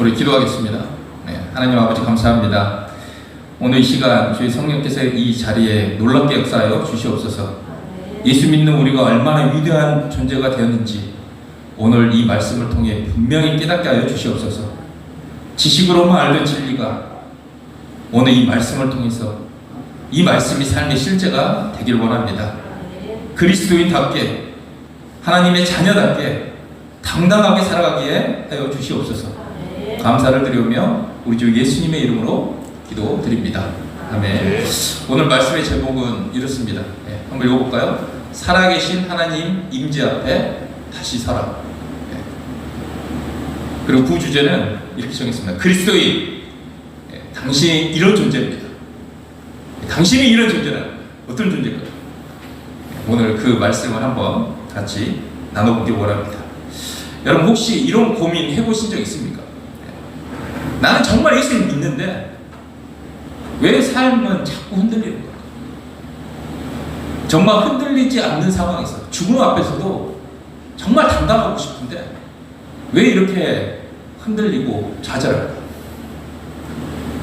우리 기도하겠습니다. 하나님 아버지 감사합니다. 오늘 이 시간 주의 성령께서 이 자리에 놀랍게 역사하여 주시옵소서. 예수 믿는 우리가 얼마나 위대한 존재가 되었는지 오늘 이 말씀을 통해 분명히 깨닫게 하여 주시옵소서. 지식으로만 알던 진리가 오늘 이 말씀을 통해서 이 말씀이 삶의 실제가 되길 원합니다. 그리스도인답게 하나님의 자녀답게 당당하게 살아가기에 하여 주시옵소서. 감사를 드리며 우리 주 예수님의 이름으로 기도드립니다. 아멘. 오늘 말씀의 제목은 이렇습니다. 한번 읽어볼까요? 살아계신 하나님 임재 앞에 다시 서라. 그리고 부주제는 이렇게 정했습니다. 그리스도인, 당신이 이런 존재입니다. 당신이 이런 존재는 어떤 존재일까요? 오늘 그 말씀을 한번 같이 나눠보기 원합니다. 여러분 혹시 이런 고민 해보신 적 있습니까? 나는 정말 예수님 믿는데 왜 삶은 자꾸 흔들리는 걸까? 정말 흔들리지 않는 상황에서 죽음 앞에서도 정말 당당하고 싶은데 왜 이렇게 흔들리고 좌절할까?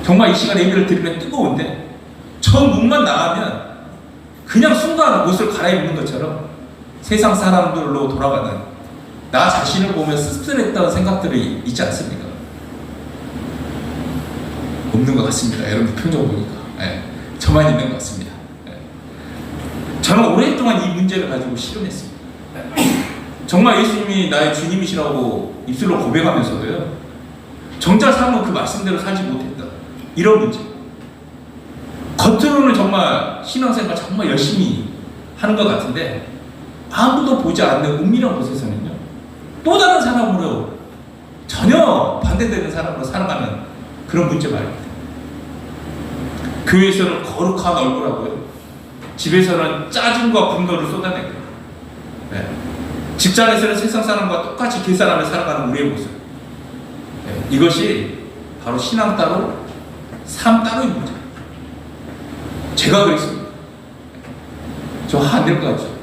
정말 이 시간 예배를 드리면 뜨거운데 저 문만 나가면 그냥 순간 옷을 갈아입는 것처럼 세상 사람들로 돌아가는 나 자신을 보며 씁쓸했던 생각들이 있지 않습니까? 없는 것 같습니다. 여러분 표정 보니까 저만 있는 것 같습니다. 저는 오랫동안 이 문제를 가지고 실험했습니다. 정말 예수님이 나의 주님이시라고 입술로 고백하면서도요 정작 삶은 그 말씀대로 살지 못했다. 이런 문제. 겉으로는 정말 신앙생활 정말 열심히 하는 것 같은데 아무도 보지 않는 은밀한 곳에서는요 또 다른 사람으로 전혀 반대되는 사람으로 살아가는 그런 문제 말입니다. 교회에서는 거룩한 얼굴하고요 집에서는 짜증과 분노를 쏟아내고 직장에서는 세상 사람과 똑같이 계산하며 살아가는 우리의 모습. 이것이 바로 신앙 따로 삶 따로의 문제. 제가 그랬습니다. 저 안 될 것 같죠.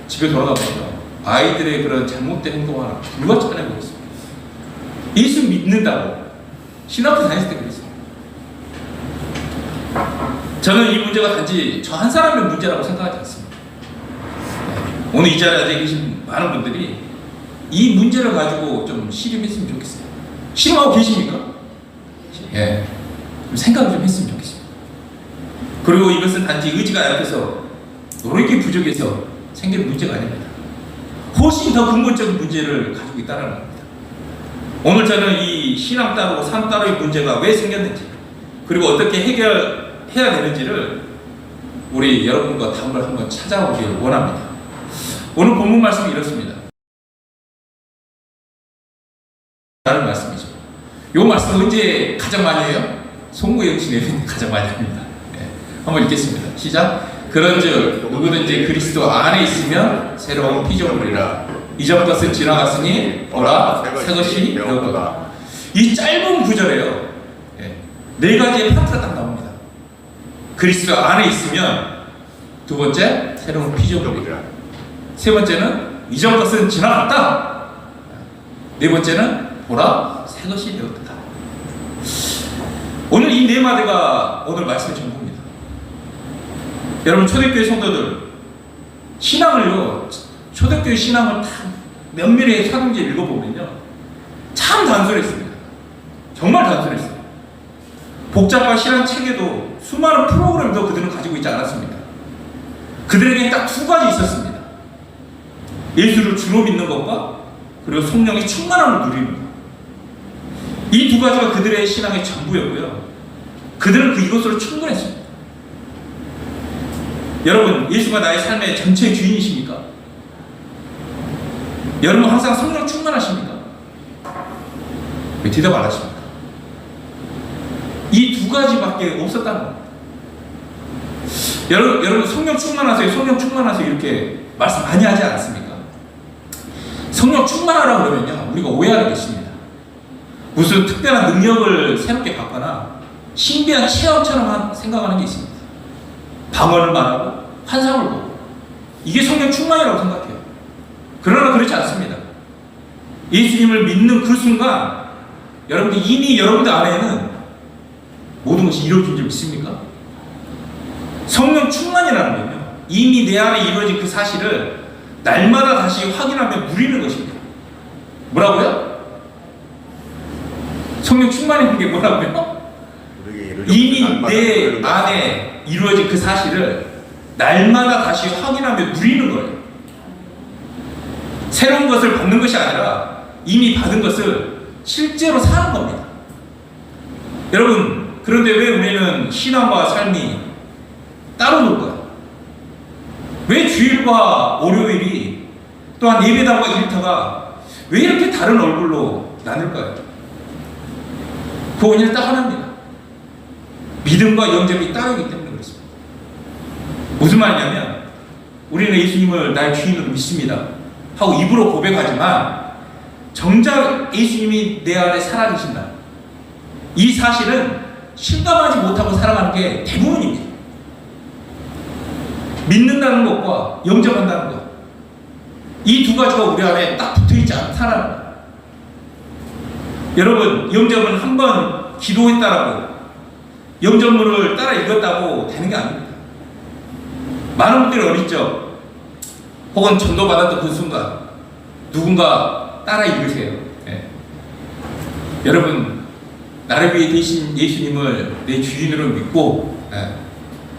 집에 돌아가보니까 아이들의 그런 잘못된 행동 하나 누가 찾아내고 있습니다. 예수 믿는다고 신학교 다녔을 때 그랬어요. 저는 이 문제가 단지 저 한 사람의 문제라고 생각하지 않습니다. 오늘 이 자리에 계신 많은 분들이 이 문제를 가지고 좀 실험했으면 좋겠어요. 실험하고 계십니까? 좀 생각을 좀 했으면 좋겠습니다. 그리고 이것은 단지 의지가 약해서 노력이 부족해서 생긴 문제가 아닙니다. 훨씬 더 근본적인 문제를 가지고 있다는 겁니다. 오늘 저는 이 신앙 따로 삶 따로의 문제가 왜 생겼는지 그리고 어떻게 해결해야 되는지를 우리 여러분과 답을 한번 찾아보길 원합니다. 오늘 본문 말씀이 이렇습니다. 라는 말씀이죠. 이 말씀 언제 가장 많이 해요? 송구영신에 가장 많이 합니다. 한번 읽겠습니다. 시작. 그런즉 누구든지 그리스도 안에 있으면 새로운 피조물이라 이전 것은 지나갔으니 보라 새것이 되었도다. 이 짧은 구절에요 네 가지의 파트가 딱 나옵니다. 그리스도 안에 있으면 두 번째 새로운 피조물이라, 세 번째는 이전 것은 지나갔다, 네 번째는 보라 새것이 되었다. 오늘 이 네 마디가 오늘 말씀의 전부입니다. 여러분 초대교회 성도들 신앙을요 초대교회 신앙을 다 면밀히 사도행전 읽어보면요 참 단순했습니다. 정말 단순했어요. 복잡한 신앙 체계도 수많은 프로그램도 그들은 가지고 있지 않았습니다. 그들에게 딱 두 가지 있었습니다. 예수를 주로 믿는 것과 그리고 성령의 충만함을 누리는 것. 이 두 가지가 그들의 신앙의 전부였고요 그들은 이것으로 충분했습니다. 여러분 예수가 나의 삶의 전체 주인이십니까? 여러분 항상 성령 충만하십니까? 왜 대답 안 하십니까? 이 두 가지밖에 없었다는 겁니다. 여러분 성령 충만하세요, 성령 충만하세요 이렇게 말씀 많이 하지 않습니까? 성령 충만하라고 그러면요 우리가 오해하는 게 있습니다. 무슨 특별한 능력을 새롭게 받거나 신비한 체험처럼 생각하는 게 있습니다. 방언을 말하고 환상을 보고 이게 성령 충만이라고 생각해요. 그러나 그렇지 않습니다. 예수님을 믿는 그 순간 여러분들 이미 여러분들 안에는 모든 것이 이루어진 줄 믿습니까? 성령 충만이라는 건요, 이미 내 안에 이루어진 그 사실을 날마다 다시 확인하며 누리는 것입니다. 뭐라고요? 성령 충만이라는 게 뭐라고요? 이미 내 안에 이루어진 그 사실을 날마다 다시 확인하며 누리는 거예요. 새로운 것을 받는 것이 아니라 이미 받은 것을 실제로 사는 겁니다. 여러분, 그런데 왜 우리는 신앙과 삶이 따로 놀까요? 왜 주일과 월요일이, 또한 예배당과 일터가 왜 이렇게 다른 얼굴로 나눌까요? 그 원인은 딱 하나입니다. 믿음과 영접이 따르기 때문에 그렇습니다. 무슨 말이냐면, 우리는 예수님을 나의 주인으로 믿습니다 하고 입으로 고백하지만 정작 예수님이 내 안에 살아계신다, 이 사실은 실감하지 못하고 살아가는 게 대부분입니다. 믿는다는 것과 영접한다는 것, 이 두 가지가 우리 안에 딱 붙어있지 않다라는 거예요. 여러분, 영접은 한번 기도했다라고, 영접문을 따라 읽었다고 되는 게 아닙니다. 많은 분들이 어리죠? 혹은 전도받았던 그 순간 누군가 따라 읽으세요. 네. 여러분, 나를 위해 대신 예수님을 내 주인으로 믿고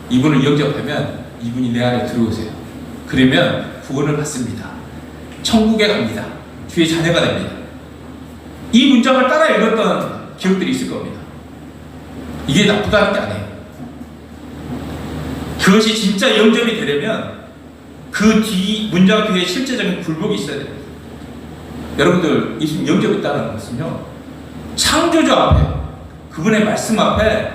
이분을 영접하면 이분이 내 안에 들어오세요. 그러면 구원을 받습니다. 천국에 갑니다. 주의 자녀가 됩니다. 이 문장을 따라 읽었던 기억들이 있을 겁니다. 이게 나쁘다는 게 아니에요. 그것이 진짜 영접이 되려면 그 뒤 문장 뒤에 실제적인 굴복이 있어야 됩니다. 여러분들, 예수님 영접했다는 것은요, 창조주 앞에, 그분의 말씀 앞에,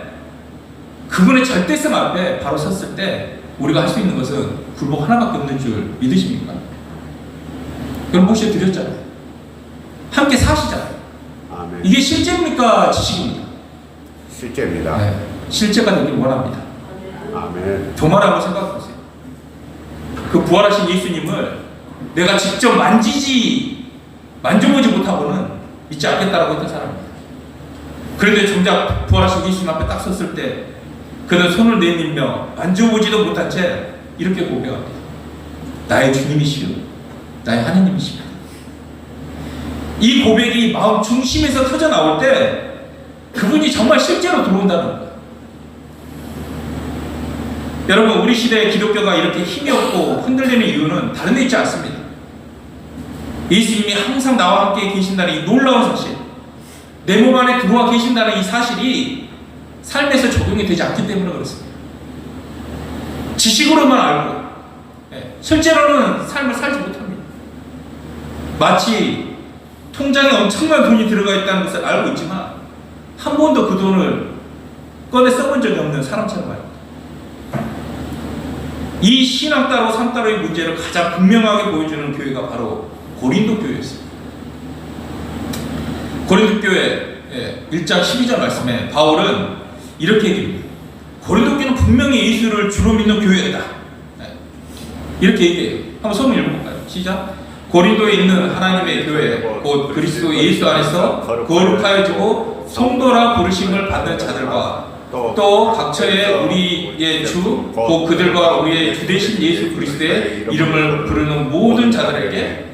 그분의 절대성 앞에 바로 섰을 때 우리가 할 수 있는 것은 굴복 하나밖에 없는 줄 믿으십니까? 그럼 모셔 드렸잖아요. 함께 사시잖아요. 아멘. 이게 실제입니까? 지식입니까? 실제입니다. 네, 실제가 되길 원합니다. 아멘. 정말 한번 생각해 보세요. 그 부활하신 예수님을 내가 직접 만져보지 못하고는 믿지 않겠다라고 했던 사람입니다. 그런데 정작 부활하신 예수님 앞에 딱 섰을 때 그는 손을 내밀며 만져보지도 못한 채 이렇게 고백합니다. 나의 주님이시여, 나의 하나님이시여. 이 고백이 마음 중심에서 터져 나올 때 그분이 정말 실제로 들어온다는 거예요. 여러분, 우리 시대의 기독교가 이렇게 힘이 없고 흔들리는 이유는 다른 데 있지 않습니다. 예수님이 항상 나와 함께 계신다는 이 놀라운 사실, 내 몸 안에 들어와 계신다는 이 사실이 삶에서 적용이 되지 않기 때문에 그렇습니다. 지식으로만 알고 실제로는 삶을 살지 못합니다. 마치 통장에 엄청난 돈이 들어가 있다는 것을 알고 있지만 한 번도 그 돈을 꺼내 써본 적이 없는 사람처럼 말입니다. 이 신앙 따로 삶 따로의 문제를 가장 분명하게 보여주는 교회가 바로 고린도 교회였습니다. 고린도 교회 1장 12절 말씀에 바울은 이렇게 얘기합니다. 고린도 교회는 분명히 예수를 주로 믿는 교회다, 이렇게 얘기해요. 한번 소문 읽어볼까요? 시작. 고린도에 있는 하나님의 교회 곧 그리스도 예수 안에서 거룩하여지고 성도라 부르심을 받는 자들과 또 각처의 우리의 주 곧 그들과 우리의 주 되신 예수 그리스도의 이름을 부르는 모든 자들에게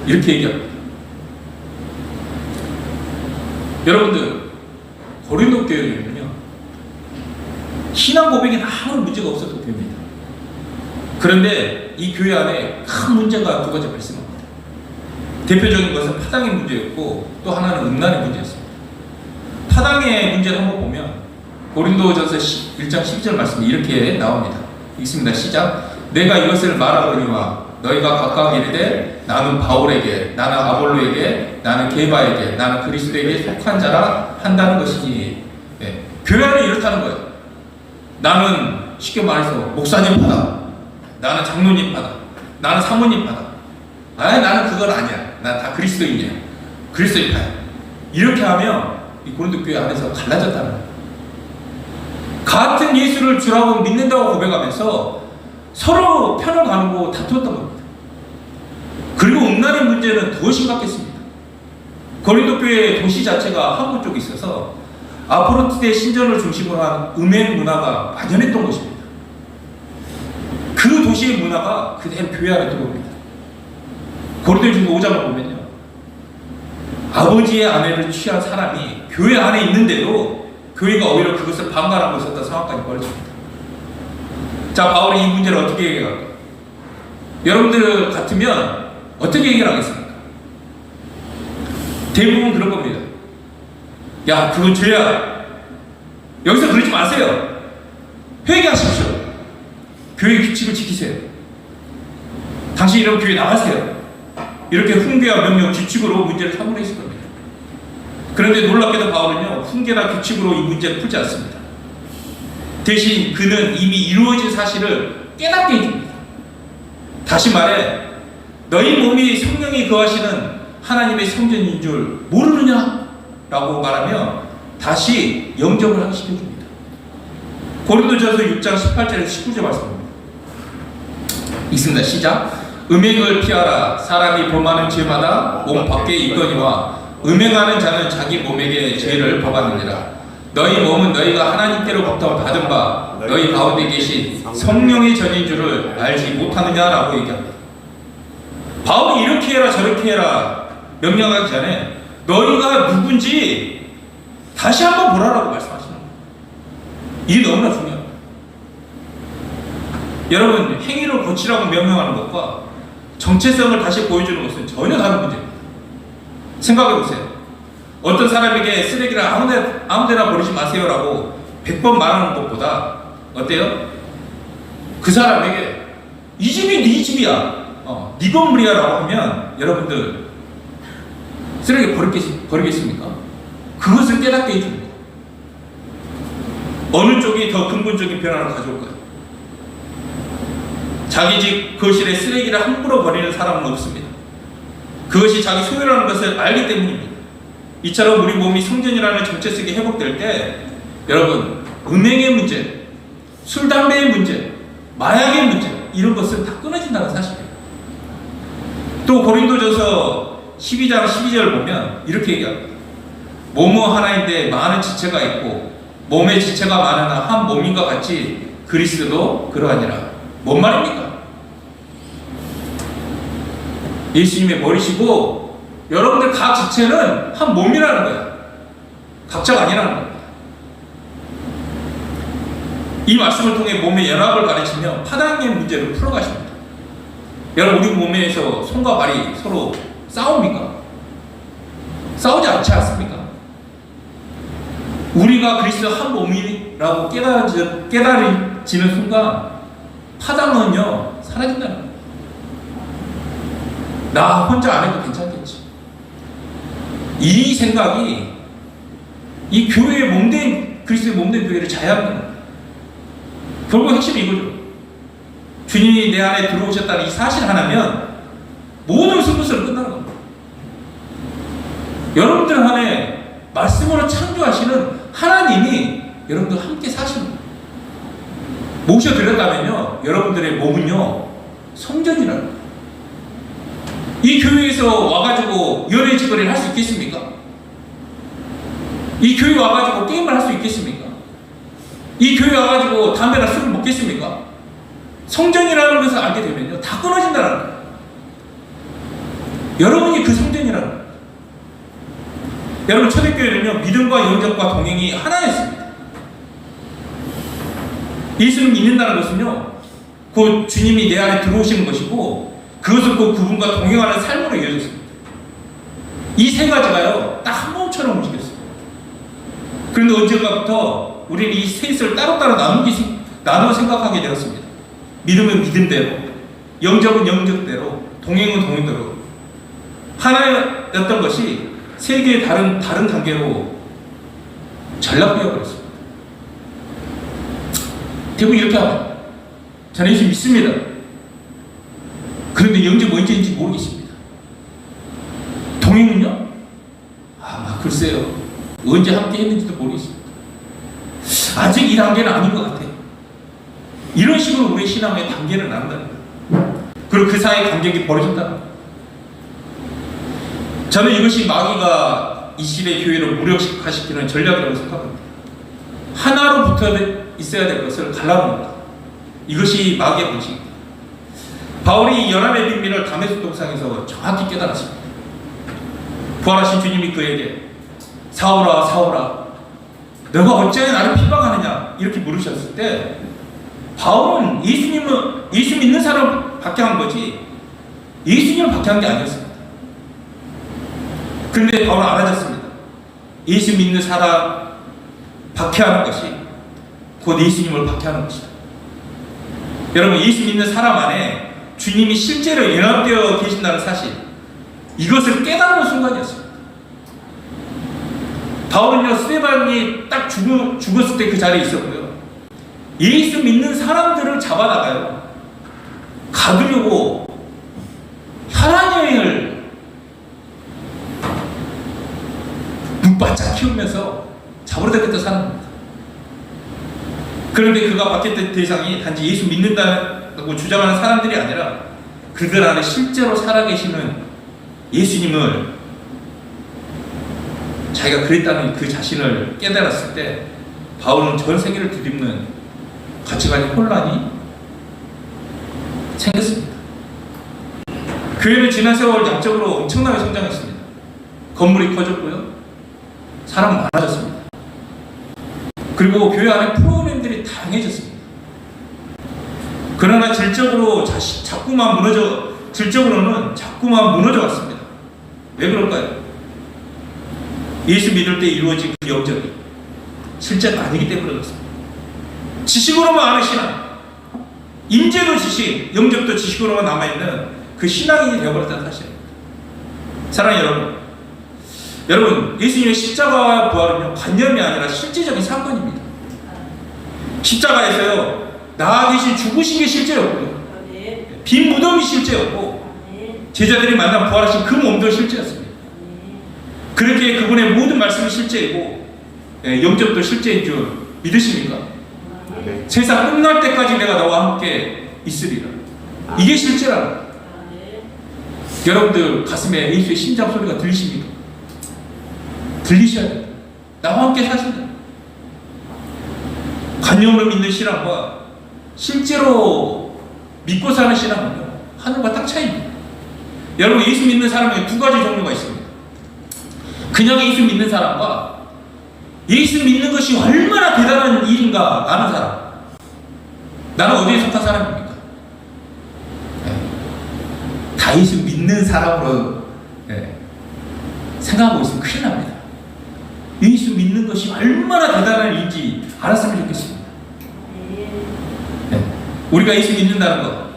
이렇게 얘기합니다. 여러분들, 고린도 교회는요, 신앙 고백에 아무 문제가 없었던 교회입니다. 그런데 이 교회 안에 큰 문제가 두 가지 발생합니다. 대표적인 것은 파당의 문제였고 또 하나는 음란의 문제였습니다. 파당의 문제를 한번 보면 고린도전서 1장 12절 말씀이 이렇게 나옵니다. 읽습니다. 시작. 내가 이것을 말하거니와 너희가 각각 이르되 나는 바울에게, 나는 아볼로에게, 나는 게바에게, 나는 그리스도에게 속한 자라 한다는 것이니. 교회 안에 이렇다는 거예요. 나는 쉽게 말해서 목사님 파다, 나는 장로님 파다, 나는 사모님 파다, 나는 그건 아니야, 난 다 그리스도인이야, 그리스도인 파야. 이렇게 하면 이 고린도 교회 안에서 갈라졌다는 거예요. 같은 예수를 주라고 믿는다고 고백하면서 서로 편을 가누고 다투었던 겁니다. 그리고 음란의 문제는 더 심각했습니다. 고린도 교회 도시 자체가 항구 쪽에 있어서 아포로트의 신전을 중심으로 한 음행 문화가 만연했던 것입니다. 그 도시의 문화가 그대로 교회 안에 들어옵니다. 고린도전서 5장을 보면요, 아버지의 아내를 취한 사람이 교회 안에 있는데도 교회가 오히려 그것을 방관하고 있었던 상황까지 벌어집니다. 자, 바울이 이 문제를 어떻게 해결할까? 여러분들 같으면 어떻게 해결하겠습니까? 대부분 그런 겁니다. 야, 그건 죄야. 여기서 그러지 마세요. 회개하십시오. 교회 규칙을 지키세요. 당신 이런 교회 나가세요. 이렇게 훈계와 명령, 규칙으로 문제를 사무를 했을 겁니다. 그런데 놀랍게도 바울은요, 훈계나 규칙으로 이 문제를 풀지 않습니다. 대신 그는 이미 이루어진 사실을 깨닫게 해줍니다. 다시 말해, 너희 몸이 성령이 거하시는 하나님의 성전인 줄 모르느냐? 라고 말하며 다시 영접을 하게 시켜줍니다. 고린도전서 6장 18절에서 19절 말씀입니다. 읽습니다. 시작. 음행을 피하라. 사람이 범하는 죄마다 몸 밖에 있거니와 음행하는 자는 자기 몸에게 죄를 범하느니라. 너희 몸은 너희가 하나님께로부터 받은 바 너희 가운데 계신 성령의 전인 줄을 알지 못하느냐라고 얘기합니다. 바울이 이렇게 해라 저렇게 해라 명령하기 전에 너희가 누군지 다시 한번 보라라고 말씀하시는 거예요. 이게 너무나 중요합니다. 여러분, 행위를 고치라고 명령하는 것과 정체성을 다시 보여주는 것은 전혀 다른 문제입니다. 생각해 보세요. 어떤 사람에게 쓰레기를 아무데나 버리지 마세요라고 100번 말하는 것보다 어때요? 그 사람에게 이 집이 네 집이야, 네 건물이야 라고 하면 여러분들 쓰레기 버리겠습니까? 그것을 깨닫게 해주는 거예요. 어느 쪽이 더 근본적인 변화를 가져올까요? 자기 집 거실에 쓰레기를 함부로 버리는 사람은 없습니다. 그것이 자기 소유라는 것을 알기 때문입니다. 이처럼 우리 몸이 성전이라는 정체성이 회복될 때 여러분, 음행의 문제, 술, 담배의 문제, 마약의 문제, 이런 것은 다 끊어진다는 사실이에요. 또 고린도전서 12장 12절을 보면 이렇게 얘기합니다. 몸은 하나인데 많은 지체가 있고 몸의 지체가 많으나 한 몸인과 같이 그리스도도 그러하니라. 뭔 말입니까? 예수님의 머리시고 여러분들 각 지체는 한 몸이라는 거예요. 각자가 아니라는 겁니다. 이 말씀을 통해 몸의 연합을 가르치며 파당의 문제를 풀어가십니다. 여러분, 우리 몸에서 손과 발이 서로 싸웁니까? 싸우지 않지 않습니까? 우리가 그리스도 한 몸이라고 깨달아지는 순간 파당은요 사라진다는 거예요. 나 혼자 안 해도 괜찮겠지. 이 생각이 이 교회의 몸된, 그리스도의 몸된 교회를 자유하는 거예요. 결국 핵심이 이거죠. 주님이 내 안에 들어오셨다는 이 사실 하나면 모든 승부수를 끝나는 겁니다. 여러분들 안에 말씀으로 창조하시는 하나님이 여러분들 함께 사시는 거예요. 모셔드렸다면요, 여러분들의 몸은요 성전이라는 거예요. 이 교회에서 와가지고 연애 짓거리를 할 수 있겠습니까? 이 교회 와가지고 게임을 할 수 있겠습니까? 이 교회 와가지고 담배나 술을 먹겠습니까? 성전이라는 것을 알게 되면요 다 끊어진다는 거예요. 여러분이 그 성전이라는 거예요. 여러분, 초대교회는요 믿음과 영접과 동행이 하나였습니다. 예수를 믿는다는 것은요 그 주님이 내 안에 들어오시는 것이고 그것은 그 그분과 동행하는 삶으로 이어졌습니다. 이 세 가지가요 딱 한 몸처럼 움직였어요. 그런데 언젠가부터 우리는 이 셋을 따로따로 나누어 생각하게 되었습니다. 믿음은 믿음대로, 영접은 영접대로, 동행은 동행대로 하나였던 것이 세 개의 다른 단계로 전락되어 버렸습니다. 대부분 이렇게 합니다. 저는 예수 믿습니다. 그런데 영접이 언제인지 모르겠습니다. 동행은요? 글쎄요. 언제 함께 했는지도 모르겠습니다. 아직 이 단계는 아닌 것 같아요. 이런 식으로 우리의 신앙의 단계를 나눈다는 거예요. 그리고 그 사이의 간격이 벌어진다는 거예요. 저는 이것이 마귀가 이 시대 교회를 무력화시키는 전략이라고 생각합니다. 하나로 붙어 있어야 될 것을 갈라놓는다. 이것이 마귀의 방식입니다. 바울이 이 연합의 비밀을 다메섹 동상에서 정확히 깨달았습니다. 부활하신 주님이 그에게 사울아 사울아 너가 어찌하여 나를 핍박하느냐 이렇게 물으셨을 때 바울은 예수 믿는 사람 박해한 거지 예수님을 박해한 게 아니었습니다. 그런데 바울은 알아졌습니다. 예수 믿는 사람 박해하는 것이 곧 예수님을 박해하는 것이다. 여러분, 예수 믿는 사람 안에 주님이 실제로 연합되어 계신다는 사실, 이것을 깨닫는 순간이었습니다. 바울은요, 스데반이 딱 죽었을 때 그 자리에 있었고요. 예수 믿는 사람들을 잡아다가요, 가두려고 혈안 여행을 눈바짝 키우면서 잡으려다겠다 사는 겁니다. 그런데 그가 받겠던 대상이 단지 예수 믿는다고 주장하는 사람들이 아니라 그들 안에 실제로 살아계시는 예수님을 자기가 그랬다는 그 자신을 깨달았을 때 바울은 전 세계를 뒤집는 가치관의 혼란이 생겼습니다. 교회는 지난 세월 양적으로 엄청나게 성장했습니다. 건물이 커졌고요. 사람 많아졌습니다. 그리고 교회 안에 프로그램들이 다양해졌습니다. 그러나 질적으로는 자꾸만 무너져 갔습니다. 왜 그럴까요? 예수 믿을 때 이루어진 그 영적이 실제가 아니기 때문에 그렇습니다. 지식으로만 아는 신앙, 임재도 지식, 영적도 지식으로만 남아있는 그 신앙이 되어버렸다는 사실입니다. 사랑하는 여러분, 예수님의 십자가와 부활은요, 관념이 아니라 실제적인 사건입니다. 십자가에서요, 나와 계신 죽으신 게 실제였고요, 빈 무덤이 실제였고, 제자들이 만난 부활하신 그 몸도 실제였습니다. 그렇게 그분의 모든 말씀이 실제이고, 영접도 실제인 줄 믿으십니까? 세상 끝날 때까지 내가 너와 함께 있으리라. 이게 실제라는. 여러분들 가슴에 예수의 심장 소리가 들리십니까? 들리셔야 돼요. 나와 함께 사신다. 관념으로 믿는 신앙과 실제로 믿고 사는 신앙은요, 하늘과 땅 차이입니다. 여러분, 예수 믿는 사람에게 두 가지 종류가 있습니다. 그냥 예수 믿는 사람과 예수 믿는 것이 얼마나 대단한 일인가 아는 사람. 나는 어디에 속한 사람입니까? 다 예수 믿는 사람으로 생각하고 있으면 큰일 납니다. 예수 믿는 것이 얼마나 대단한 일인지 알았으면 좋겠습니다. 우리가 예수 믿는다는 것,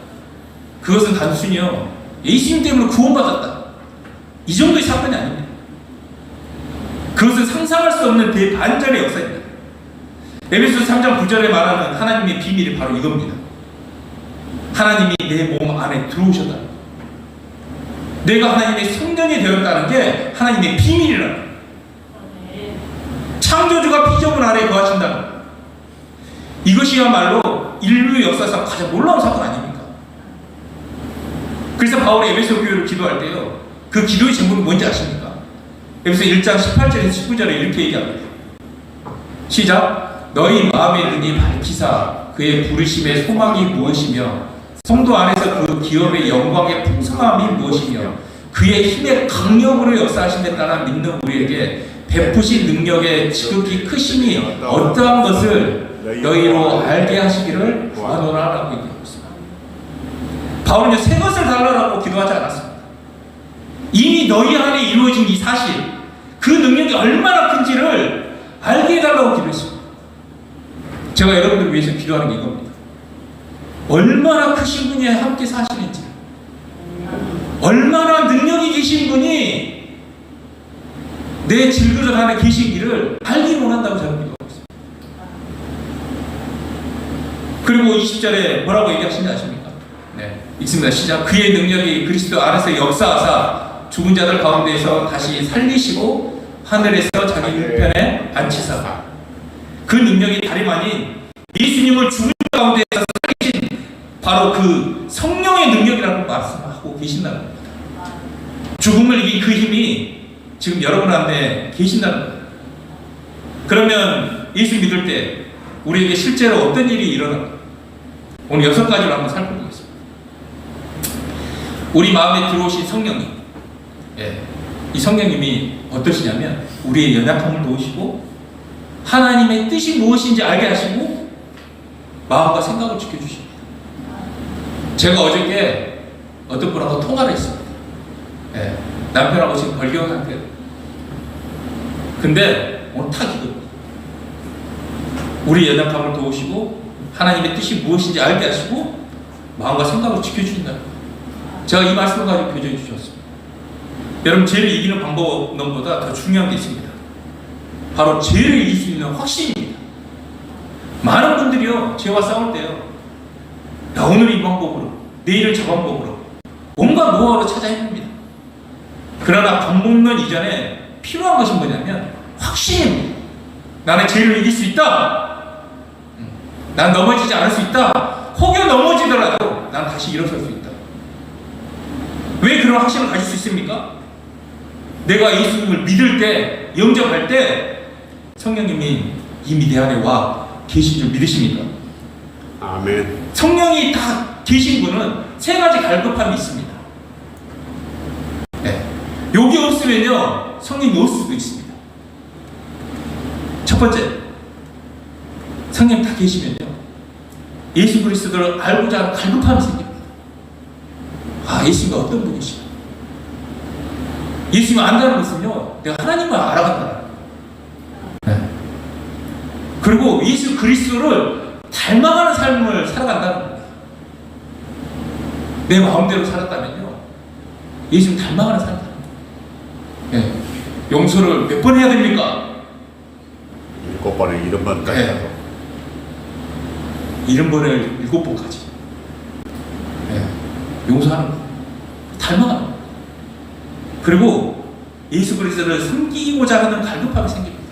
그것은 단순히요, 예수님 때문에 구원받았다, 이 정도의 사건이 아닙니다. 그것은 상상할 수 없는 대반전의 역사입니다. 에베소서 3장 9절에 말하는 하나님의 비밀이 바로 이겁니다. 하나님이 내 몸 안에 들어오셨다. 내가 하나님의 성전이 되었다는 게 하나님의 비밀이라는, 창조주가 피조물 안에 거하신다는 것. 이것이야말로 인류 역사상 가장 놀라운 사건 아닙니까? 그래서 바울이 에베소 교회로 기도할 때요, 그 기도의 제목이 뭔지 아십니까? 에베소 1장 18절에서 19절에 이렇게 얘기합니다. 시작. 너희 마음의 눈이 밝히사 그의 부르심의 소망이 무엇이며 성도 안에서 그 기업의 영광의 풍성함이 무엇이며 그의 힘의 강력으로 역사하심에 따라 믿는 우리에게 베푸신 능력의 지극히 크심이 어떠한 것을 너희로 알게 하시기를 구하노라라고 얘기하고 있습니다. 바울은요, 새 것을 달라라고 기도하지 않았습니다. 이미 너희 안에 이루어진 이 사실, 그 능력이 얼마나 큰지를 알게 해달라고 기도했습니다. 제가 여러분들을 위해서 기도하는 게 이겁니다. 얼마나 크신 분이 함께 사시는지, 얼마나 능력이 계신 분이 내 질그릇 안에 계시기를 알기 원한다고 저는 기도하고 있습니다. 그리고 20절에 뭐라고 얘기하시는지 아십니까? 읽습니다. 시작. 그의 능력이 그리스도 안에서 역사하사 죽은 자들 가운데에서 다시 살리시고 하늘에서 자기 우편에 앉히사. 그 능력이 다름 아닌 예수님을 죽은 자 가운데에서 살리신 바로 그 성령의 능력이라고 말씀하고 계신다는 겁니다. 죽음을 이긴 그 힘이 지금 여러분 안에 계신다는 거예요. 그러면 예수 믿을 때 우리에게 실제로 어떤 일이 일어날까? 오늘 6가지로 한번 살펴보겠습니다. 우리 마음에 들어오신 성령님, 이 성령님이 어떠시냐면 우리의 연약함을 도우시고 하나님의 뜻이 무엇인지 알게 하시고 마음과 생각을 지켜주십니다. 제가 어저께 어떤 분하고 통화를 했습니다. 남편하고 지금 벌교 상태예요. 근데 오늘 탁 이겁니다. 우리 연약함을 도우시고 하나님의 뜻이 무엇인지 알게 하시고 마음과 생각을 지켜주신다. 제가 이 말씀을 가지고 교정해 주셨습니다. 여러분, 죄를 이기는 방법보다 더 중요한 게 있습니다. 바로 죄를 이길 수 있는 확신입니다. 많은 분들이요, 죄와 싸울 때요, 야, 오늘 이 방법으로, 내일은 저 방법으로 온갖 노하우를 찾아 헤맵니다. 그러나 방법론 이전에 필요한 것이 뭐냐면 확신입니다. 나는 죄를 이길 수 있다. 난 넘어지지 않을 수 있다. 혹여 넘어지더라도 난 다시 일어설 수 있다. 왜 그런 확신을 가질 수 있습니까? 내가 예수님을 믿을 때, 영접할 때 성령님이 이미 내 안에 와 계신 줄 믿으십니까? 아멘. 성령이 다 계신 분은 3가지 갈급함이 있습니다. 여기 없으면요, 성령이 올 수도 있습니다. 첫 번째, 성령 다 계시면요, 예수 그리스도를 알고자 하는 갈급함이 생깁니다. 아, 예수가 어떤 분이시다. 예수님을 안다는 것은요, 내가 하나님을 알아간다. 그리고 예수 그리스도를 닮아가는 삶을 살아간다는 겁니다. 내 마음대로 살았다면요, 예수님 닮아가는 삶을 살아갑니다. 용서를 몇 번 해야 됩니까? 7번에 70번까지. 70번을 7번까지. 용서하는 거. 닮아가는 거. 그리고 예수 그리스도를 섬기고자 하는 갈급함이 생깁니다.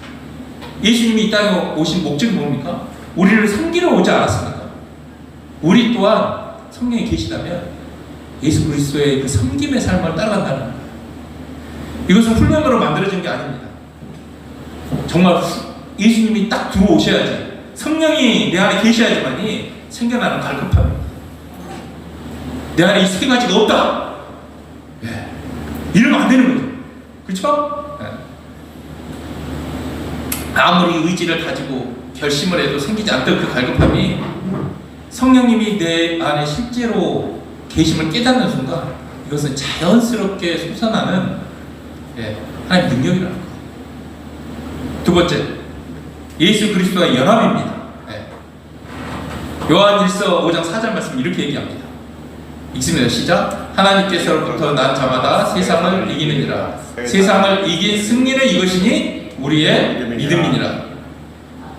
예수님이 이 땅에 오신 목적이 뭡니까? 우리를 섬기러 오지 않았습니까? 우리 또한 성령이 계시다면 예수 그리스도의 그 섬김의 삶을 따라간다는 거예요. 이것은 훈련으로 만들어진 게 아닙니다. 정말 예수님이 딱 들어오셔야지, 성령이 내 안에 계셔야지만이 생겨나는 갈급함입니다. 내 안에 이 3가지가 없다. 이러면 안 되는 거죠. 그렇죠? 아무리 의지를 가지고 결심을 해도 생기지 않던 그 갈급함이 성령님이 내 안에 실제로 계심을 깨닫는 순간 이것은 자연스럽게 솟아나는 하나님의 능력이라는 거예요. 두 번째, 예수 그리스도와 연합입니다. 요한일서 5장 4절 말씀 이렇게 얘기합니다. 읽습니다. 시작. 하나님께서로부터 난 자마다 세상을 이기느니라. 세상을 이긴 승리는 이것이니 우리의 믿음이니라.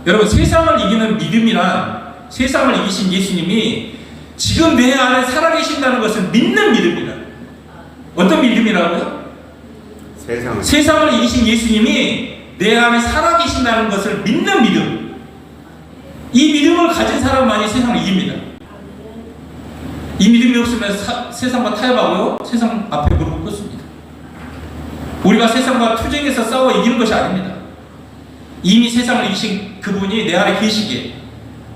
여러분, 세상을 이기는 믿음이란 세상을 이기신 예수님이 지금 내 안에 살아계신다는 것을 믿는 믿음이라. 어떤 믿음이라고요? 세상을 이기신 예수님이 내 안에 살아계신다는 것을 믿는 믿음. 이 믿음을 가진 사람만이 세상을 이깁니다. 이 믿음이 없으면 세상과 타협하고요, 세상 앞에 무릎을 꿇습니다. 우리가 세상과 투쟁해서 싸워 이기는 것이 아닙니다. 이미 세상을 이기신 그분이 내 안에 계시기에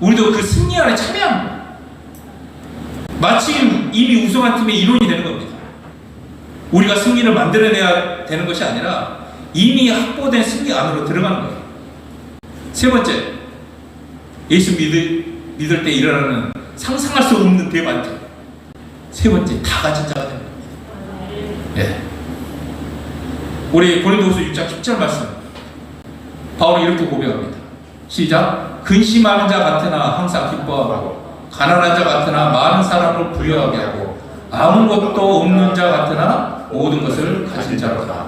우리도 그 승리 안에 참여합니다. 마침 이미 우승한 팀의 일원이 되는 겁니다. 우리가 승리를 만들어내야 되는 것이 아니라 이미 확보된 승리 안으로 들어가는 거예요. 세 번째, 예수 믿을 때 일어나는 상상할 수 없는 대반전. 세 번째, 다 가진 자가 되는 겁니다. 우리 고린도후서 6장 10절 말씀, 바울은 이렇게 고백합니다. 시작. 근심하는 자 같으나 항상 기뻐하고 가난한 자 같으나 많은 사람을 부유하게 하고 아무것도 없는 자 같으나 모든 것을 가진 자로다.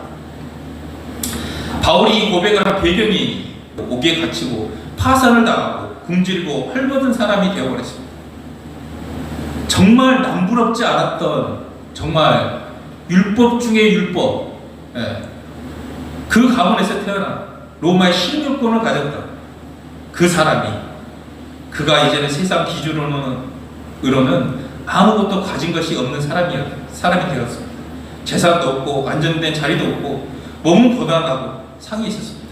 바울이 이 고백을 한 배경이 옥에 갇히고 파산을 당하고 굶주리고 헐벗은 사람이 되어버렸습니다. 정말 남부럽지 않았던, 정말 율법 중에 율법, 그 가문에서 태어난 로마의 식민권을 가졌던 그 사람이, 그가 이제는 세상 기준으로는 아무것도 가진 것이 없는 사람이 되었습니다. 재산도 없고 안전된 자리도 없고 몸은 고단하고 상이 있었습니다.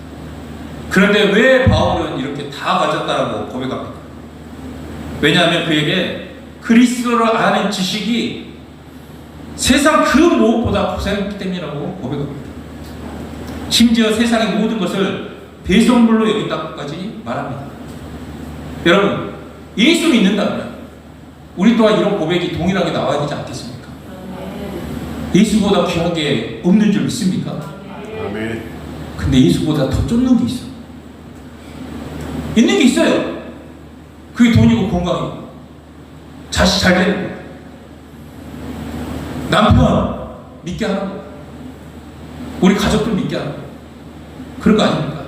그런데 왜 바울은 이렇게 다 가졌다라고 고백합니까? 왜냐하면 그에게 그리스도를 아는 지식이 세상 그 무엇보다 고생했기 때문이라고 고백합니다. 심지어 세상의 모든 것을 배송물로 여긴다고까지 말합니다. 여러분, 예수 믿는다면 우리 또한 이런 고백이 동일하게 나와야 되지 않겠습니까? 예수보다 귀한 게 없는 줄 믿습니까? 아멘. 근데 예수보다 더 쫓는 게 있어. 있는 게 있어요. 그게 돈이고 건강이고 자식 잘 되는 거, 남편 믿게 하는 거, 우리 가족들 믿게 하는 거, 그런 거 아닙니까?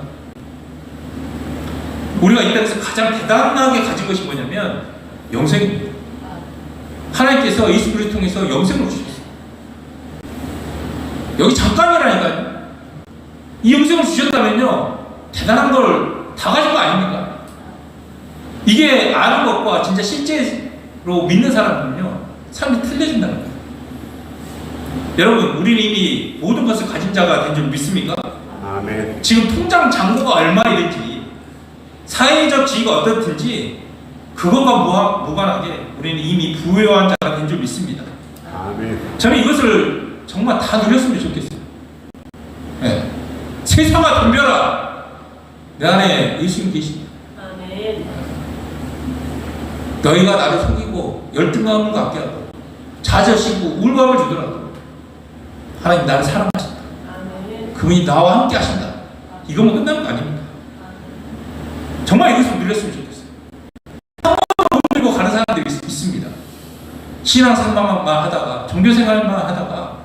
우리가 이 땅에서 가장 대단하게 가진 것이 뭐냐면 영생입니다. 하나님께서 예수 그리스도를 통해서 영생을 주셨어요. 여기 잠깐이라니까요. 이 영생을 주셨다면요, 대단한 걸 다 가진 거 아닙니까? 이게 아는 것과 진짜 실제로 믿는 사람은요, 삶이 틀려진다는 거예요. 여러분, 우리는 이미 모든 것을 가진 자가 된 줄 믿습니까? 아멘. 지금 통장 잔고가 얼마이든지 사회적 지위가 어떻든지 그것과 무관하게 우리는 이미 부유한 자가 된 줄 믿습니다. 아멘. 저는 이것을 정말 다 누렸으면 좋겠어요. 네. 세상아 덤벼라, 내 안에 예수님 계십니다. 아멘. 너희가 나를 속이고 열등감을 갖게 하고 자저시고 울감을 주더라도 하나님 나를 사랑하신다. 아멘. 그분이 나와 함께 하신다. 이거면 끝나는 거 아닙니까? 정말 이것을 누렸으면 좋겠어요. 한 번도 못 누리고 가는 사람들이 있습니다. 신앙생활만 하다가, 종교생활만 하다가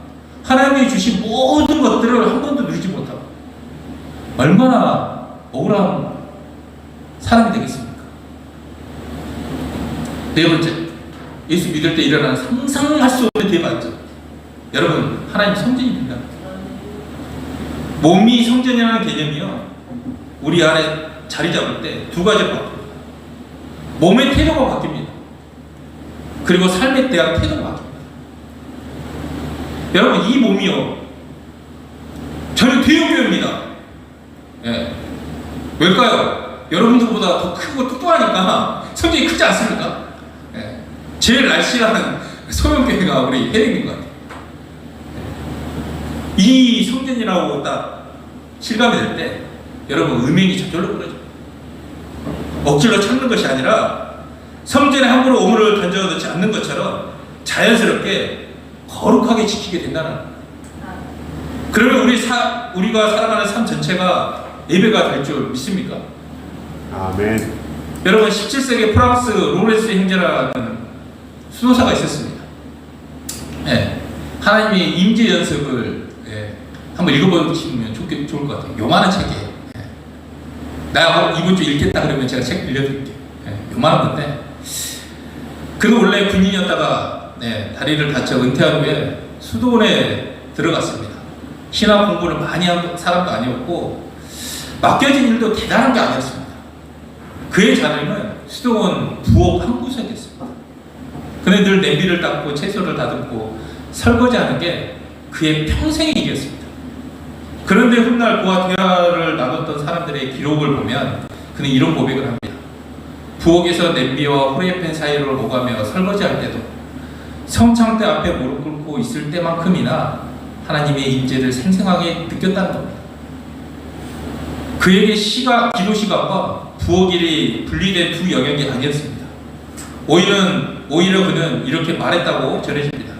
하나님이 주신 모든 것들을 한 번도 누리지 못하고 얼마나 억울한 사람이 되겠습니까? 네 번째, 예수 믿을 때 일어나는 상상할 수 없는 대반전. 여러분, 하나님 성전입니다. 몸이 성전이라는 개념이요, 우리 안에 자리 잡을 때 두 가지가 바뀝니다. 몸의 태도가 바뀝니다. 그리고 삶에 대한 태도가 바뀝니다. 여러분, 이 몸이요, 저는 대형교회입니다. 예. 왜일까요? 여러분들보다 더 크고 뚱뚱하니까 성전이 크지 않습니까? 예. 제일 날씬한 소형교회가 우리 해외인 것 같아요. 이 성전이라고 딱 실감이 될 때 여러분, 음행이 저절로 끊어져요. 억지로 참는 것이 아니라 성전에 함부로 오물을 던져놓지 않는 것처럼 자연스럽게 거룩하게 지키게 된다는 거예요. 그러면 우리가 살아가는 삶 전체가 예배가 될 줄 믿습니까? 아멘. 여러분, 17세기 프랑스 로렌스 형제라는 수도사가 있었습니다. 예. 하나님의 임재 연습을 한번 읽어보시면 좋을 것 같아요. 요만한 책이에요. 예. 나 이번 주 읽겠다 그러면 제가 책 빌려드릴게요. 예. 요만한 건데, 그는 원래 군인이었다가 다리를 다쳐 은퇴한 후에 수도원에 들어갔습니다. 신학 공부를 많이 한 사람도 아니었고 맡겨진 일도 대단한 게 아니었습니다. 그의 자녀는 수도원 부엌 한 구석이었습니다. 그는 늘 냄비를 닦고 채소를 다듬고 설거지하는 게 그의 평생의 일이었습니다. 그런데 훗날 그와 대화를 나눴던 사람들의 기록을 보면 그는 이런 고백을 합니다. 부엌에서 냄비와 후라이팬 사이를 오가며 설거지할 때도 성창대 앞에 무릎 꿇고 있을 때만큼이나 하나님의 임재를 생생하게 느꼈다는 겁니다. 그에게 기도 시간과 부엌 일이 분리된 두 영역이 아니었습니다. 오히려 그는 이렇게 말했다고 전해집니다.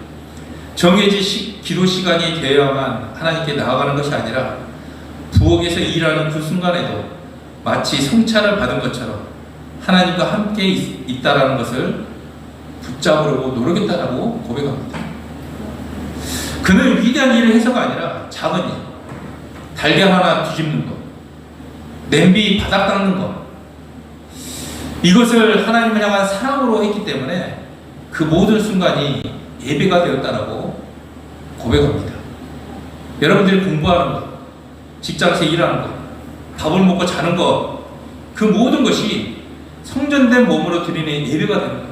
정해진 기도 시간이 되어야만 하나님께 나아가는 것이 아니라 부엌에서 일하는 그 순간에도 마치 성찬을 받은 것처럼 하나님과 함께 있다라는 것을 붙잡으려고 노력했다라고 고백합니다. 그는 위대한 일을 해서가 아니라 작은 일, 달걀 하나 뒤집는 것, 냄비 바닥 닦는 것, 이것을 하나님을 향한 사랑으로 했기 때문에 그 모든 순간이 예배가 되었다라고 고백합니다. 여러분들이 공부하는 것, 직장에서 일하는 것, 밥을 먹고 자는 것, 그 모든 것이 성전된 몸으로 드리는 예배가 되는 거예요.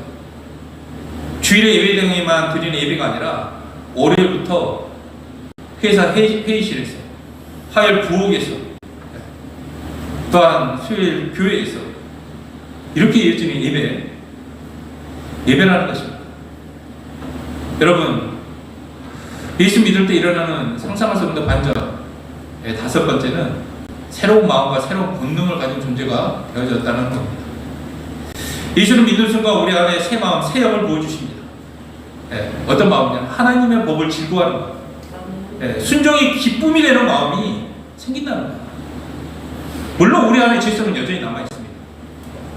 주일에 예배당에만 드리는 예배가 아니라 월요일부터 회사 회의실에서, 화요일 부엌에서, 또한 수요일 교회에서 이렇게 이어지는 예배라는 것입니다. 여러분, 예수 믿을 때 일어나는 상상할 수 없는 반전. 다섯 번째는 새로운 마음과 새로운 본능을 가진 존재가 되어졌다는 겁니다. 예수를 믿는 순간 우리 안에 새 마음, 새 영을 부어주십니다. 어떤 마음이냐? 하나님의 법을 즐거워하는 마음. 순종이 기쁨이 되는 마음이 생긴다는 거예요. 물론 우리 안에 죄성은 여전히 남아있습니다.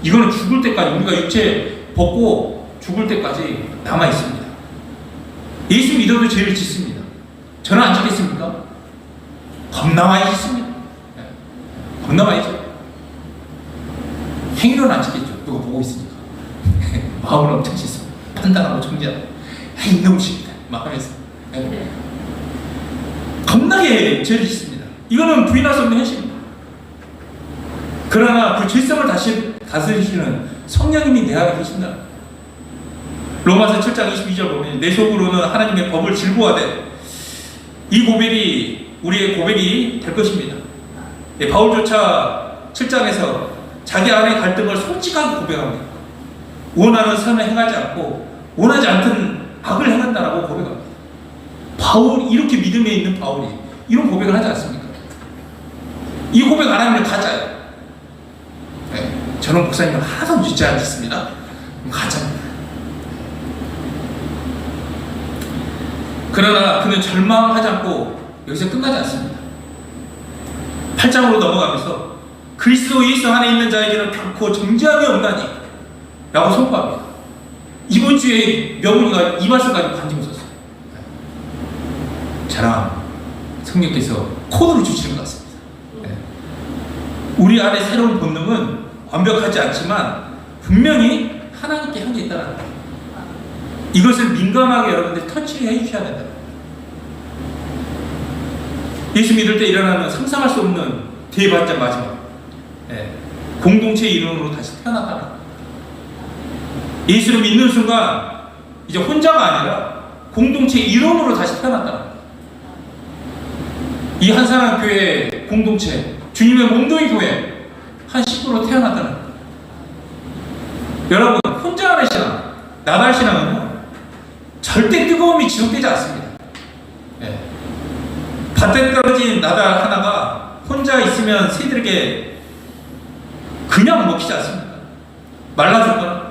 이거는 죽을 때까지, 우리가 육체 벗고 죽을 때까지 남아있습니다. 예수 믿어도 죄를 짓습니다. 저는 안 짓겠습니까? 겁나 많이 짓습니다. 겁나 많이 짓죠. 행위로는 안 짓겠죠. 누가 보고 있으니까. 마음은 엄청 짓습니다. 판단하고 정죄하고 이놈 짓다 마음에서 겁나게 죄를 짓습니다. 이거는 부인할 수 없는 현실입니다. 그러나 그 죄성을 다시 다스리시는 성령님이 내 안에 계신다. 로마서 7장 22절 보면 내 속으로는 하나님의 법을 즐거워하되, 이 고백이 우리의 고백이 될 것입니다. 바울조차 7장에서 자기 안의 갈등을 솔직하게 고백합니다. 원하는 선을 행하지 않고 원하지 않던 악을 행한다라고 고백합니다. 바울이, 이렇게 믿음에 있는 바울이 이런 고백을 하지 않습니까? 이 고백 안 하면 가짜예요. 저는 목사님은 하나도 믿지 않습니다. 가짜입니다. 그러나 그는 절망하지 않고 여기서 끝나지 않습니다. 8장으로 넘어가면서 그리스도 예수 안에 있는 자에게는 결코 정죄함이 없나니 라고 선포합니다. 이번 주에 명훈이가 이 말씀까지 관심을 썼어요. 저랑 성령께서 코드를 주시는 것 같습니다. 우리 안에 새로운 본능은 완벽하지 않지만 분명히 하나님께 향해 있다는 거예요. 이것을 민감하게 여러분들이 터치를 해주셔야 된다. 예수 믿을 때 일어나는 상상할 수 없는 대반전 마지막. 공동체의 이론으로 다시 태어났다는 거예요. 예수를 믿는 순간 이제 혼자가 아니라 공동체의 이론으로 다시 태어났다는 거예요. 이 한사람 교회 공동체, 주님의 몸동의 교회 한 식구로 태어났다는 거예요. 여러분, 혼자 하는 신앙, 나달 신앙은요 절대 뜨거움이 지속되지 않습니다. 밭에 떨어진 나달 하나가 혼자 있으면 새들에게 그냥 먹히지 않습니다. 말라 죽거나.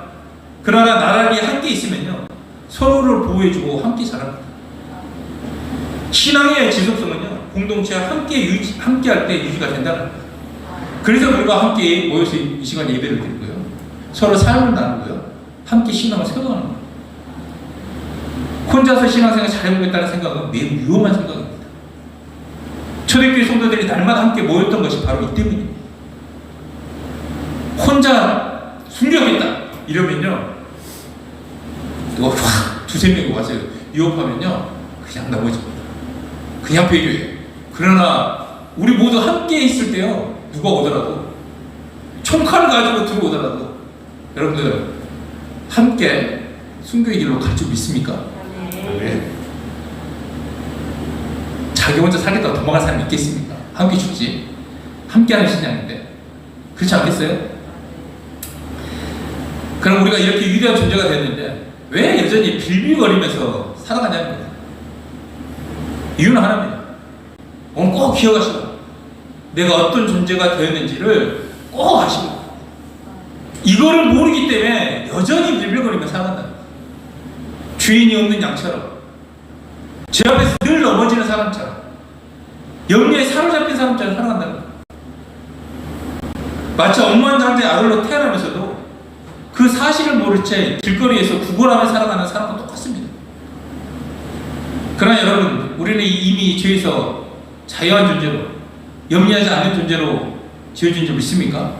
그러나 나달이 함께 있으면요 서로를 보호해주고 함께 자랍니다. 신앙의 지속성은요 공동체와 함께 할 때 유지가 된다는 거예요. 그래서 우리가 함께 모여서 이 시간 예배를 드리고요, 서로 삶을 나누고요, 함께 신앙을 세워가는 거예요. 혼자서 신앙생활 잘해보겠다는 생각은 매우 위험한 생각입니다. 초대교회 성도들이 날마다 함께 모였던 것이 바로 이 때문입니다. 혼자 숨겨야겠다 이러면요 누가 확 두세 명이 와서 유혹하면요 그냥 넘어집니다. 그냥 배교해요. 그러나 우리 모두 함께 있을 때요 누가 오더라도 총칼을 가지고 들어오더라도 여러분들 함께 순교의 길로 갈 줄 믿습니까? 아멘. 자기 혼자 살겠다고 도망갈 사람이 있겠습니까? 함께 죽지. 함께하는 신앙인데 그렇지 않겠어요? 그럼 우리가 이렇게 위대한 존재가 됐는데 왜 여전히 빌빌거리면서 살아가냐는 거예요. 이유는 하나입니다. 오늘 꼭 기억하시고 내가 어떤 존재가 되었는지를 꼭 아시고 이거를 모르기 때문에 여전히 빌빌거리면서 살아간다. 주인이 없는 양처럼 제 앞에서 늘 넘어지는 사람처럼 염려에 사로잡힌 사람처럼 살아간다는 거예요. 마치 억만장자의 아들로 태어나면서도 그 사실을 모를 채 길거리에서 구걸하며 살아가는 사람과 똑같습니다. 그러나 여러분, 우리는 이미 죄에서 자유한 존재로, 염려하지 않는 존재로 지어진 줄 믿습니까?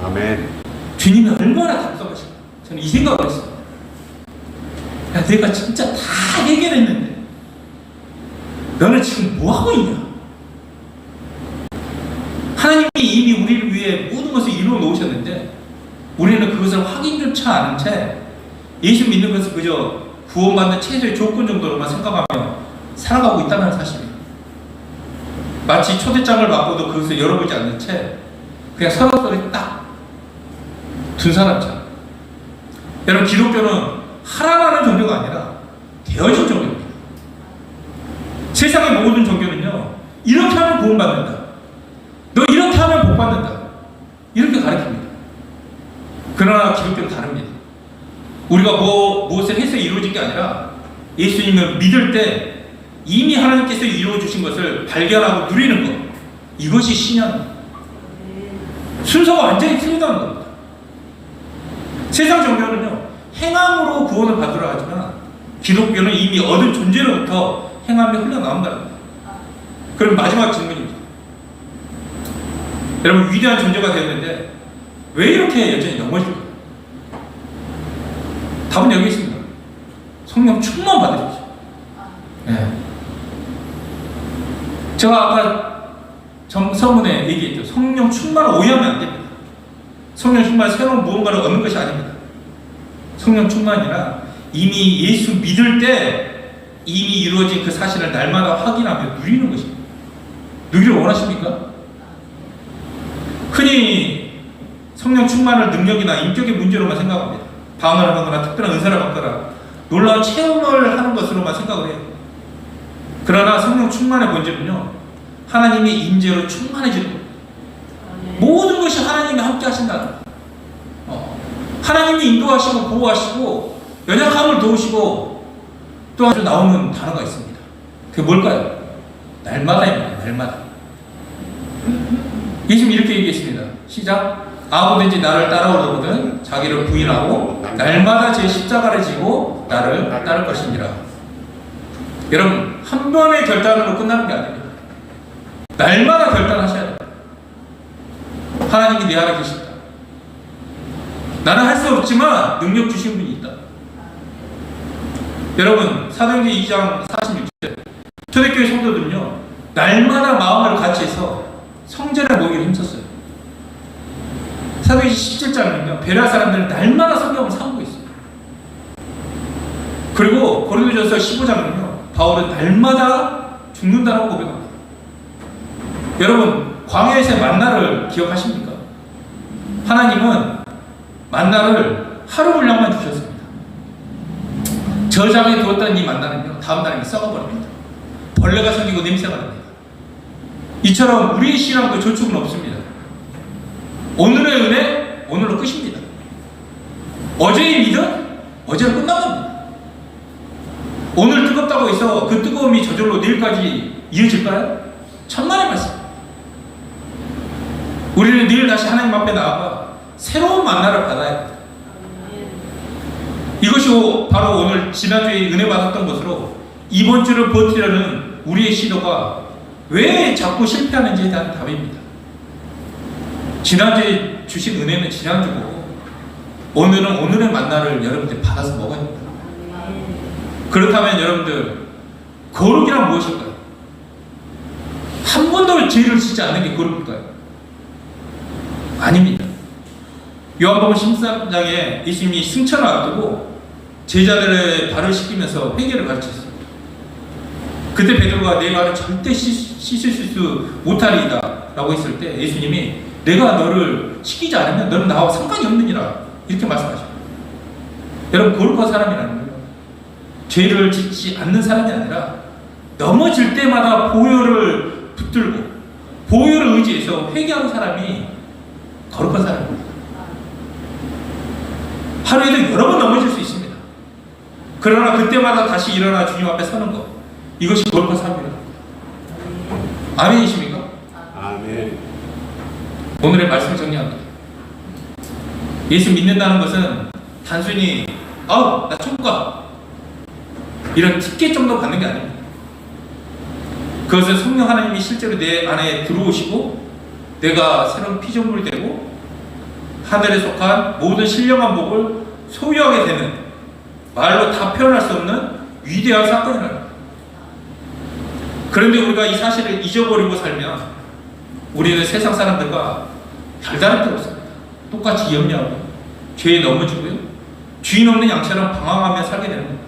아멘. 주님이 얼마나 답답하실까? 저는 이 생각을 했어요. 야, 내가 진짜 다 해결했는데 너는 지금 뭐하고 있냐? 하나님이 이미 우리를 위해 모든 것을 이루어 놓으셨는데 우리는 그것을 확인조차 않은 채 예수 믿는 것을 그저 구원받는 최소의 조건 정도로만 생각하며 살아가고 있다는 사실이에요. 마치 초대장을 받고도 그것을 열어보지 않는 채 그냥 서로서로 딱 둔 사람처럼. 여러분, 기독교는 하라라는 종교가 아니라 되어진 종교입니다. 세상의 모든 종교는요, 이렇게 하면 구원받는다, 너 이렇게 하면 복받는다, 이렇게 가르칩니다. 그러나 기독교는 다릅니다. 우리가 무엇을 해서 이루어진 게 아니라 예수님을 믿을 때 이미 하나님께서 이루어주신 것을 발견하고 누리는 것, 이것이 신앙입니다. 순서가 완전히 틀리다는 겁니다. 세상 종교는요, 행함으로 구원을 받으라 하지만 기독교는 이미 얻은 존재로부터 행함이 흘러나온다는 겁니다. 그럼 마지막 질문입니다. 여러분, 위대한 존재가 되었는데 왜 이렇게 여전히 넘어질까요? 답은 여기 있습니다. 성령 충만 받으십시오. 네. 제가 아까 서문에 얘기했죠. 성령 충만을 오해하면 안 됩니다. 성령 충만은 새로운 무언가를 얻는 것이 아닙니다. 성령 충만이라 이미 예수 믿을 때 이미 이루어진 그 사실을 날마다 확인하며 누리는 것입니다. 누리를 원하십니까? 흔히 성령 충만을 능력이나 인격의 문제로만 생각합니다. 방언을 하거나 특별한 은사를 받거나 놀라운 체험을 하는 것으로만 생각을 해요. 그러나 성령 충만의 본질은요, 하나님의 임재로 충만해지는 겁니다. 모든 것이 하나님이 함께 하신다. 하나님이 인도하시고 보호하시고 연약함을 도우시고 또 아주 나오는 단어가 있습니다. 그게 뭘까요? 날마다입니다. 날마다. 예수님 이렇게 얘기했습니다. 시작. 아무든지 나를 따라오려거든 자기를 부인하고 날마다 제 십자가를 지고 나를 따를 것이니라. 여러분, 한 번의 결단으로 끝나는 게 아닙니다. 날마다 결단하셔야 돼요. 하나님이 내 안에 계신다. 나는 할 수 없지만 능력 주신 분이 있다. 여러분, 사도행전 2장 46절 초대교회 성도들은요, 날마다 마음을 같이 해서 성전을 모이기를 힘썼어요. 사도행전 17장은요, 베레아 사람들은 날마다 성경을 사오고 있어요. 그리고 고린도전서 15장은요, 바울은 날마다 죽는다고 고백합니다. 여러분, 광야에서의 만나를 기억하십니까? 하나님은 만나를 하루 분량만 주셨습니다. 저장해 두었던 이 만나는요, 다음 날에 썩어버립니다. 벌레가 생기고 냄새가 납니다. 이처럼 우리의 신앙도 조축은 없습니다. 오늘의 은혜, 오늘로 끝입니다. 어제의 믿음, 어제로 끝나갑니다. 오늘 뜨겁다고 해서 그 뜨거움이 저절로 내일까지 이어질까요? 천만의 말씀. 우리는 늘 다시 하나님 앞에 나아가 새로운 만나를 받아야 합니다. 이것이 바로 오늘 지난주에 은혜 받았던 것으로 이번 주를 버티려는 우리의 시도가 왜 자꾸 실패하는지에 대한 답입니다. 지난주에 주신 은혜는 지난주고 오늘은 오늘의 만나를 여러분들이 받아서 먹어야 합니다. 그렇다면 여러분들, 거룩이란 무엇일까요? 한 번도 죄를 짓지 않는 게 거룩일까요? 아닙니다. 요한복음 13장에 예수님이 승천을 앞두고 제자들의 발을 씻기면서 회개를 가르쳤습니다. 그때 베드로가 내 발을 절대 씻으실 수 못하리이다 라고 했을 때 예수님이 내가 너를 씻기지 않으면 너는 나와 상관이 없느니라 이렇게 말씀하십니다. 여러분, 거룩한 사람이라는 거예요. 죄를 짓지 않는 사람이 아니라 넘어질 때마다 보혈을 붙들고 보혈을 의지해서 회개하는 사람이 거룩한 사람입니다. 하루에도 여러 번 넘어질 수 있습니다. 그러나 그때마다 다시 일어나 주님 앞에 서는 것, 이것이 거룩한 삶입니다. 아멘이십니까? 아멘. 오늘의 말씀을 정리합니다. 예수 믿는다는 것은 단순히 나 천국 가 이런 티켓 정도 받는 게 아닙니다. 그것은 성령 하나님이 실제로 내 안에 들어오시고 내가 새로운 피조물이 되고 하늘에 속한 모든 신령한 복을 소유하게 되는, 말로 다 표현할 수 없는 위대한 사건이라는 거예요. 그런데 우리가 이 사실을 잊어버리고 살면 우리는 세상 사람들과 별다를 게 없습니다. 똑같이 염려하고 죄에 넘어지고요, 주인 없는 양처럼 방황하며 살게 되는 겁니다.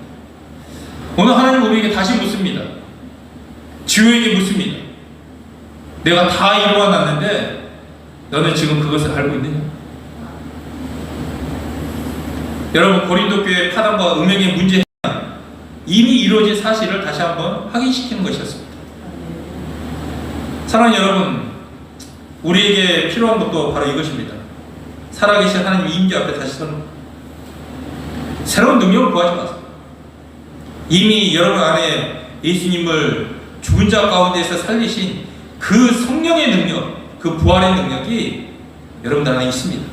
오늘 하나님 우리에게 다시 묻습니다. 주에게 묻습니다. 내가 다 이루어 놨는데 너는 지금 그것을 알고 있느냐? 여러분, 고린도 교회 파단과 음행의 문제는 이미 이루어진 사실을 다시 한번 확인시키는 것이었습니다. 사랑하는 여러분, 우리에게 필요한 것도 바로 이것입니다. 살아계신 하나님 임재 앞에 다시 서는 것. 새로운 능력을 구하지 마세요. 이미 여러분 안에 예수님을 죽은 자 가운데에서 살리신 그 성령의 능력, 그 부활의 능력이 여러분들 안에 있습니다.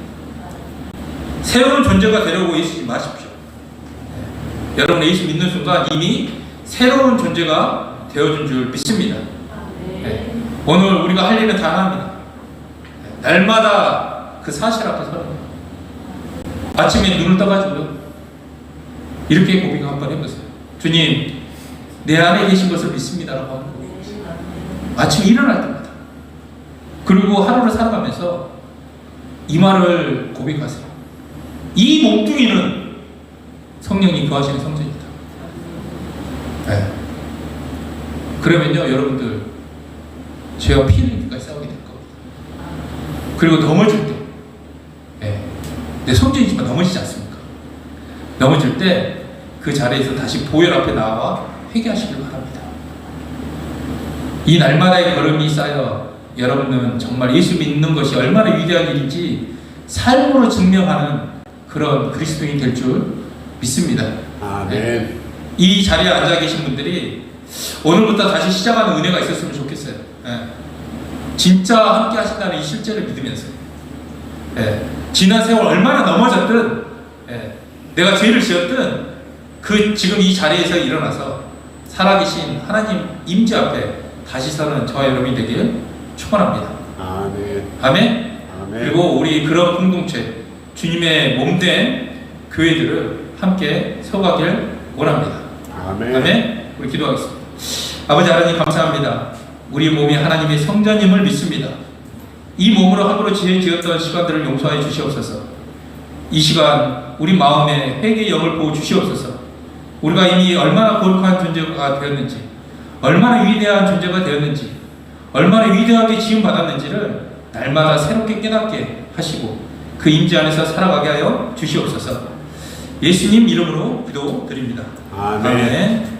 새로운 존재가 되려고 애쓰지 마십시오. 여러분 예수 믿는 순간 이미 새로운 존재가 되어준 줄 믿습니다. 오늘 우리가 할 일은 단 하나입니다. 날마다 그 사실 앞에 서는 거예요. 아침에 눈을 떠가지고요, 이렇게 고백 한번 해보세요. 주님, 내 안에 계신 것을 믿습니다라고 하는 거예요. 아침에 일어날 때마다. 그리고 하루를 살아가면서 이 말을 고백하세요. 이 몸뚱이는 성령이 거하시는 성전이다. 네. 그러면요, 여러분들 죄와 피 흘리기까지 싸우게 될 겁니다. 그리고 넘어질 때, 네. 내 성전이지만 넘어지지 않습니까? 넘어질 때 그 자리에서 다시 보혈 앞에 나와 회개하시길 바랍니다. 이 날마다의 걸음이 쌓여 여러분은 정말 예수 믿는 것이 얼마나 위대한 일인지 삶으로 증명하는 그런 그리스도인이 될 줄 믿습니다. 아멘. 네. 이 자리에 앉아 계신 분들이 오늘부터 다시 시작하는 은혜가 있었으면 좋겠어요. 네. 진짜 함께 하신다는 이 실제를 믿으면서, 네. 지난 세월 얼마나 넘어졌든, 네. 내가 죄를 지었든 그 지금 이 자리에서 일어나서 살아계신 하나님 임재 앞에 다시 서는 저와 여러분이 되길 축원합니다. 아멘. 아멘. 아멘. 그리고 우리 그런 공동체, 주님의 몸된 교회들을 함께 서가길 원합니다. 아멘. 아멘. 우리 기도하겠습니다. 아버지 하나님 감사합니다. 우리 몸이 하나님의 성전임을 믿습니다. 이 몸으로 함부로 죄 지었던 시간들을 용서하여 주시옵소서. 이 시간 우리 마음에 회개의 영을 부어 주시옵소서. 우리가 이미 얼마나 거룩한 존재가 되었는지, 얼마나 위대한 존재가 되었는지, 얼마나 위대하게 지음받았는지를 날마다 새롭게 깨닫게 하시고 그 임재 안에서 살아가게 하여 주시옵소서. 예수님 이름으로 기도드립니다. 아멘. 아멘.